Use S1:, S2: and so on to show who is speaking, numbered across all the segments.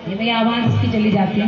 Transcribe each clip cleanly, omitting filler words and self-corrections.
S1: ये मेरी आवाज इसकी चली जाती है।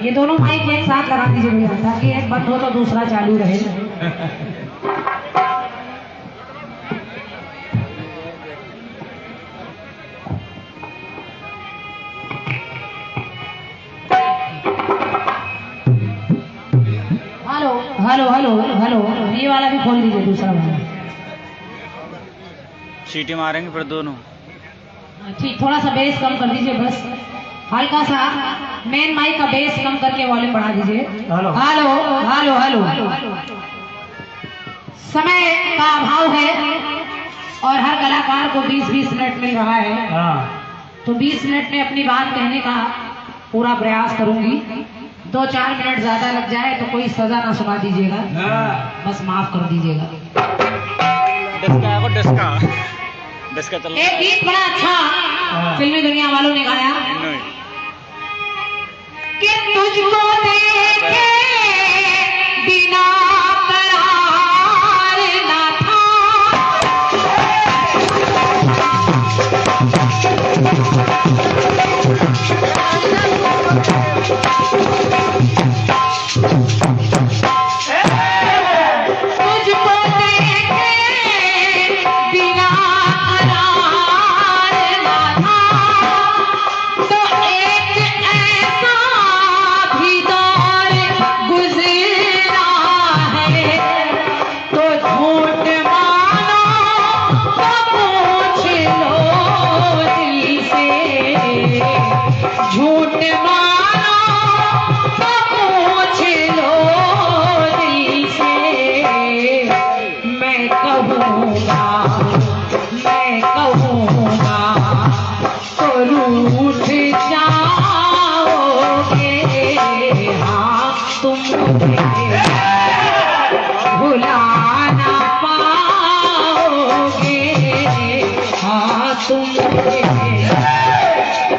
S1: ये दोनों माइक एक साथ लगा दीजिए भैया, ताकि एक बंद हो तो दूसरा चालू रहे। हेलो हेलो हेलो, ये वाला भी खोल दीजिए, दूसरा वाला।
S2: सीटी मारेंगे फिर दोनों।
S1: ठीक, थोड़ा सा बेस कम कर दीजिए, बस हल्का सा मेन माइक का बेस कम करके वॉल्यूम बढ़ा दीजिए। Hello hello hello hello. समय का अभाव है और हर कलाकार को 20-20 मिनट मिल रहा है, तो 20 मिनट में अपनी बात कहने का पूरा प्रयास करूंगी। 2-4 मिनट ज्यादा लग जाए तो कोई सजा ना सुना दीजिएगा, बस माफ कर दीजिएगा। एक गीत बड़ा अच्छा फिल्मी दुनिया वालों ने गाया कि तुझको देखे बिना करार ना था,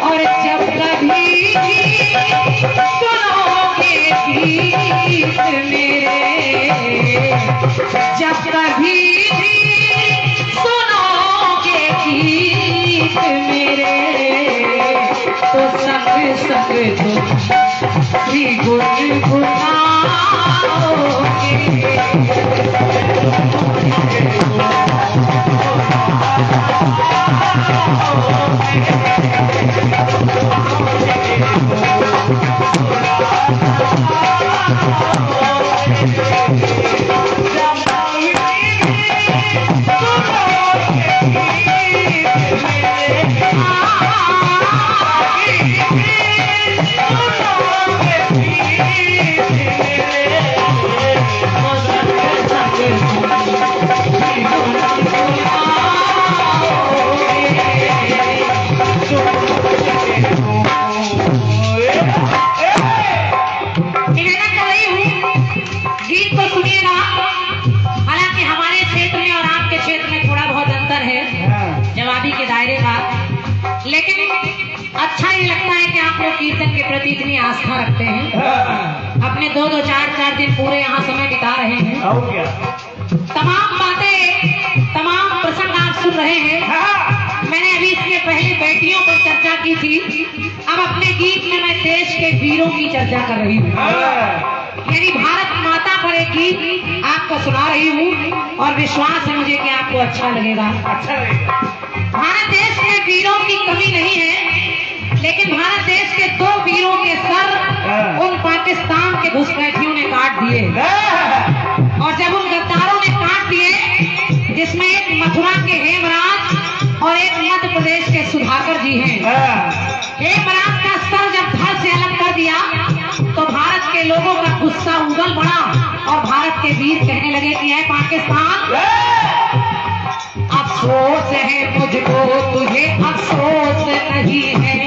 S1: और जब कभी सुनोगे गीत मेरे, जब कभी सुनोगे गीत मेरे, तो संग संग तुम भी गुनगुनाओगे। लेकिन अच्छा ही लगता है कि आप लोग कीर्तन के प्रति इतनी आस्था रखते हैं। अपने 2-2, 4-4 दिन पूरे यहाँ समय बिता रहे हैं। तमाम बातें, तमाम प्रसंग आप सुन रहे हैं। मैंने अभी इसके पहले बेटियों पर चर्चा की थी, अब अपने गीत में मैं देश के वीरों की चर्चा कर रही हूँ। यानी भारत माता पर एक गीत आपको सुना रही हूँ और विश्वास है मुझे कि आपको अच्छा लगेगा। भारत देश में वीरों की कमी नहीं है, लेकिन भारत देश के 2 वीरों के सर उन पाकिस्तान के घुसपैठियों ने काट दिए। और जब उन गद्दारों ने काट दिए, जिसमें एक मथुरा के हेमराज और एक मध्य प्रदेश के सुधाकर जी हैं। हेमराज का सर जब धड़ से अलग कर दिया तो भारत के लोगों का गुस्सा उगल पड़ा और भारत के वीर कहने लगे कि है पाकिस्तान, अफसोस है मुझको तुझे अफसोस नहीं है।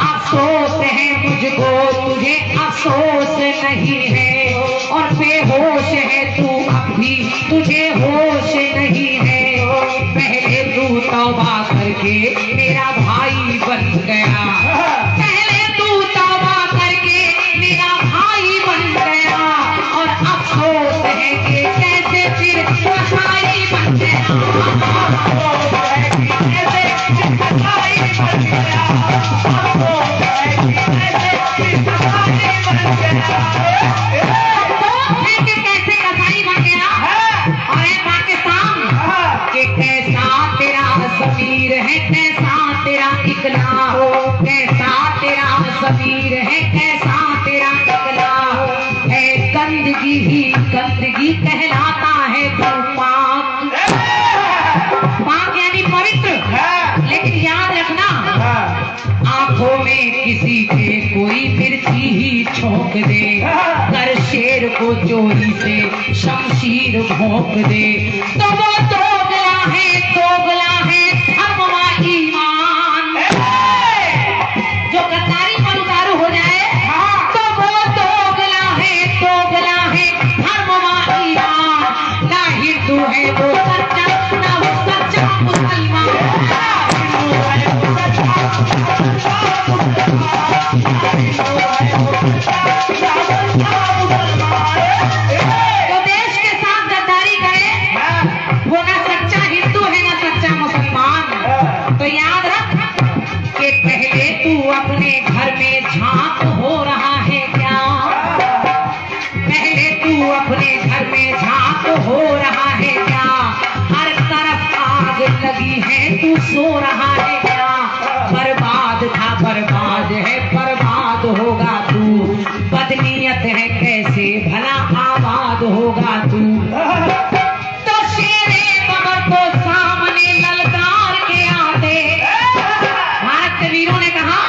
S1: अफसोस है मुझको तुझे अफसोस नहीं है। और बेहोश है तू अब भी तुझे होश नहीं है। पहले तू तौबा करके मेरा भाई बन गया। पहले तू तौबा करके मेरा भाई बन गया। और अफसोस है कि कैसे फिर कसाई बन गया। ज़मीर है कैसा तेरा इकला हो। कैसा तेरा ज़मीर है कैसा तेरा इकला हो। है गंदगी ही गंदगी कहलाता है तू पाक। पाक यानी पवित्र। लेकिन याद रखना आंखों में किसी के कोई मिर्ची ही छोंक दे। कर शेर को चोरी से शमशीर भोंक दे तो वो दोगला है दोगला है ईमान। जो गद्दारी पर उतारू हो जाए तो वो दोगला है धर्मवा ईमान। ना हिंदू है वो सच्चा ना वो सच्चा मुसलमान। जो देश के साथ गद्दारी करे वो ना सच्चा हिंदू है ना सच्चा मुसलमान। तो याद रख कि पहले तू अपने घर में झांक हो रहा है क्या। पहले तू अपने घर में झांक हो रहा है क्या। हर तरफ आग लगी है तू सो रहा है क्या। बर्बाद था बर्बाद है बर्बाद होगा तू। बदनीयत है कैसे भला आबाद होगा तू। तो शेरे कमर को सामने ललकार के आते भारत के वीरों ने कहा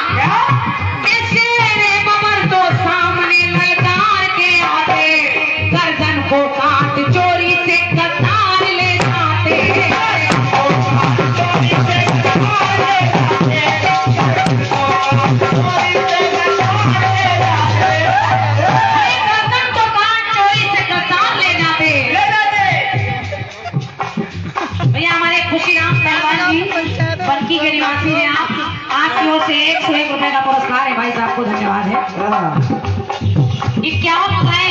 S1: कि शेरे कमर को सामने ललकार के आते। गर्दन को काट चोरी से कतार ले जाते। बरकी के निवासी हैं आपकी ओर से 101 रुपए का पुरस्कार है। भाई साहब को धन्यवाद है। 51 रुपए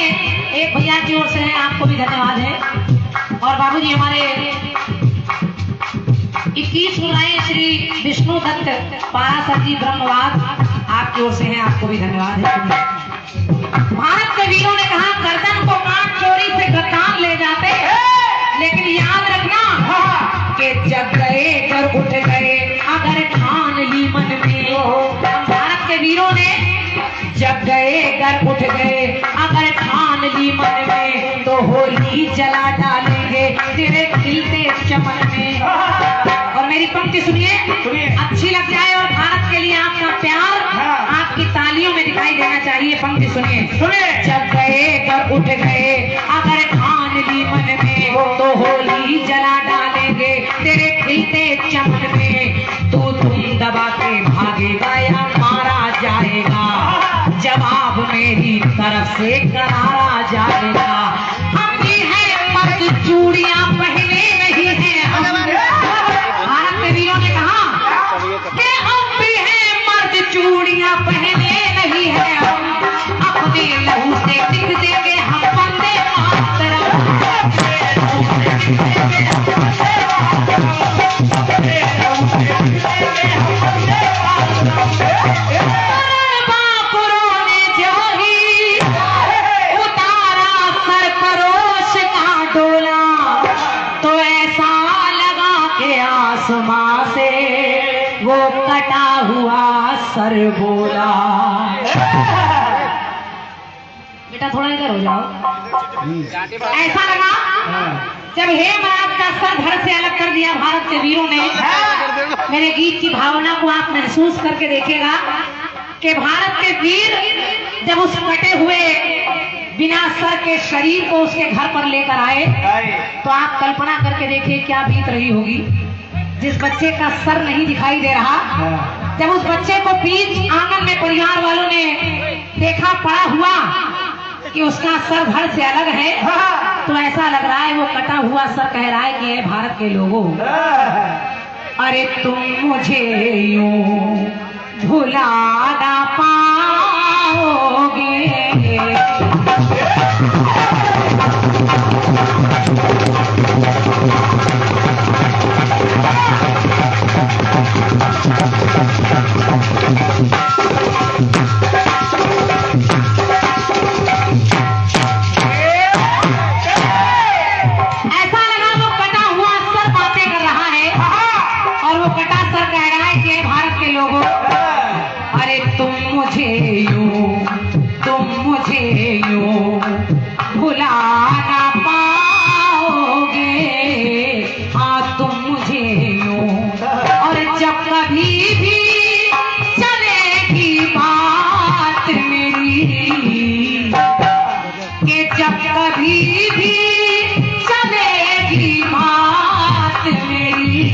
S1: एक भैया की ओर से है, आपको भी धन्यवाद है। और बाबूजी हमारे 21 रुपए श्री विष्णु दत्त पारासर ब्रह्मवाद आपकी ओर से है, आपको भी धन्यवाद है। भारत के वीरों ने कहा गर्दन को काट चोरी से गद्दार ले जाते। लेकिन याद रखना कि जग गए कर उठ गए अगर ठान ली मन में। भारत के वीरों ने जग गए कर उठ गए अगर ठान ली मन में तो होली जला डालेंगे तेरे खिलते चमन में। और मेरी पंक्ति सुनिए, अच्छी लग जाए और भारत के लिए आपका प्यार आपकी तालियों में दिखाई देना चाहिए। पंक्ति सुनिए। जग गए कर उठ गए अगर ठान ली मन में तो होली जला डालेंगे तेरे खिलते चमन में। तू तुम दबा के भागेगा या मारा जाएगा। जवाब मेरी तरफ से करारा जाएगा। हम भी है मर्द चूड़ियां पहने नहीं है हम। भारत के वीरों ने कहा कि हम भी है मर्द चूड़ियां पहने नहीं है हम। अपने लहू से लिख देंगे हम वंदे मातरम। आसमां से वो कटा हुआ सर बोला। बेटा थोड़ा इधर हो जाओ। ऐसा लगा जब हेमराज का सर धड़ से अलग कर दिया भारत के वीरों ने। मेरे गीत की भावना को आप महसूस करके देखिएगा कि भारत के वीर जब उस कटे हुए बिना सर के शरीर को उसके घर पर लेकर आए, तो आप कल्पना करके देखिए क्या बीत रही होगी। जिस बच्चे का सर नहीं दिखाई दे रहा, जब उस बच्चे को बीच आंगन में परिवार वालों ने देखा पड़ा हुआ कि उसका सर धड़ से अलग है, तो ऐसा लग रहा है वो कटा हुआ सर कह रहा है कि ये भारत के लोगों, अरे तुम मुझे यूं भुला ना पाओगे। तुम मुझे यूं भुला ना पाओगे, हाँ तुम मुझे यूं। और जब कभी भी चलेगी बात मेरी, कि जब कभी भी चलेगी बात मेरी,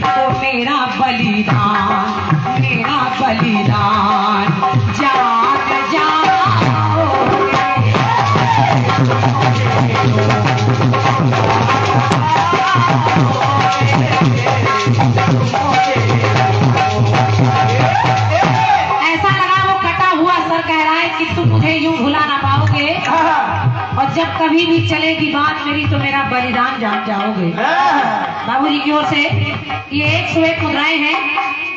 S1: तो मेरा बलिदान जान जाओगे। ऐसा लगा वो कटा हुआ सर कह रहा है कि तुम मुझे यूं भुला ना पाओगे, और जब कभी भी चलेगी बात मेरी तो मेरा बलिदान जान जाओगे। बाबूजी की ओर से ये 101 मुद्राएं हैं,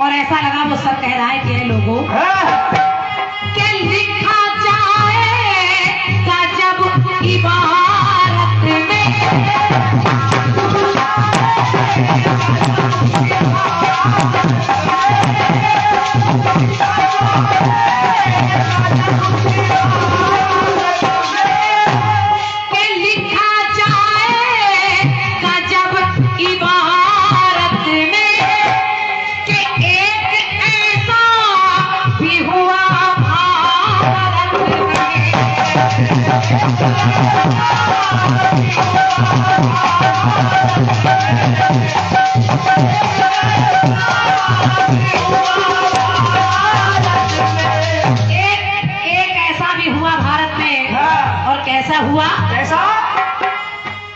S1: और ऐसा लगा वो सब कह रहा है कि लोगों के लिखा जाएगा जब इबारत में, के लिखा जाएगा जब इबारत में, कि एक ऐसा भी हुआ भारत में। एक ऐसा भी हुआ भारत में, और कैसा हुआ? कैसा?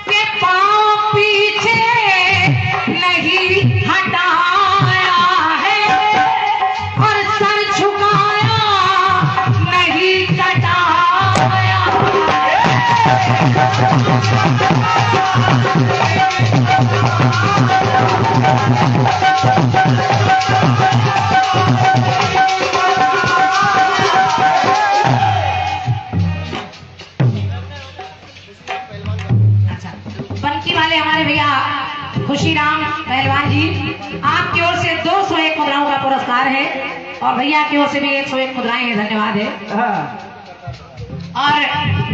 S1: कि पांव पीछे नहीं हटाया है, और सर झुकाया नहीं कटाया। बनकी वाले हमारे भैया खुशीराम पहलवान जी, आपकी ओर से 201 मुद्राओं का पुरस्कार है, और भैया की ओर से भी 101 मुद्राएं हैं। धन्यवाद है। और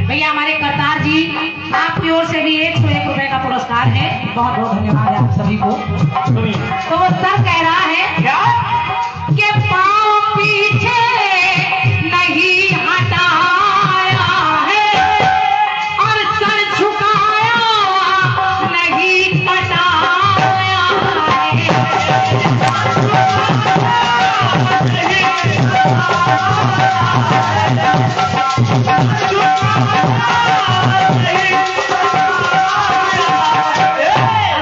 S1: भैया हमारे करतार जी, आपकी ओर से भी 101 रुपए का पुरस्कार है। बहुत बहुत धन्यवाद है आप सभी को। तो वो सर कह रहा है क्या कि पांव पीछे नहीं हटाया है, और सर झुकाया नहीं कटाया है।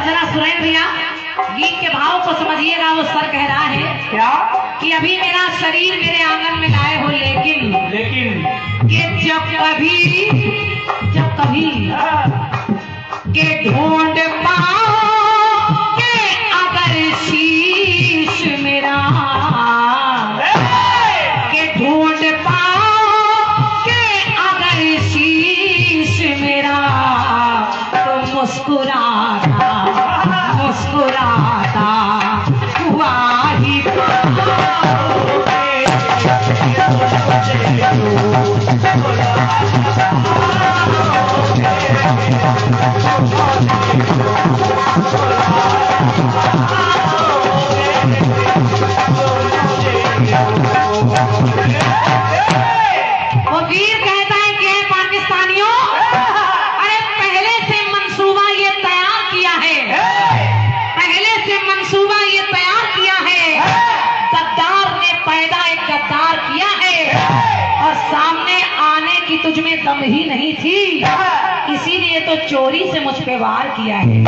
S1: जरा सुरेंद्र भैया गीत के भाव को समझिएगा। वो सर कह रहा है क्या कि अभी मेरा शरीर मेरे आंगन में लाए हो, लेकिन कि जब कभी के ढूंढ पाओगे अगर शीश मेरा, के ढूंढ पाओगे अगर शीश मेरा, तो मुस्कुराता हुआ ही पाओगे। दम ही नहीं थी, इसीलिए तो चोरी से मुझ पे वार किया है।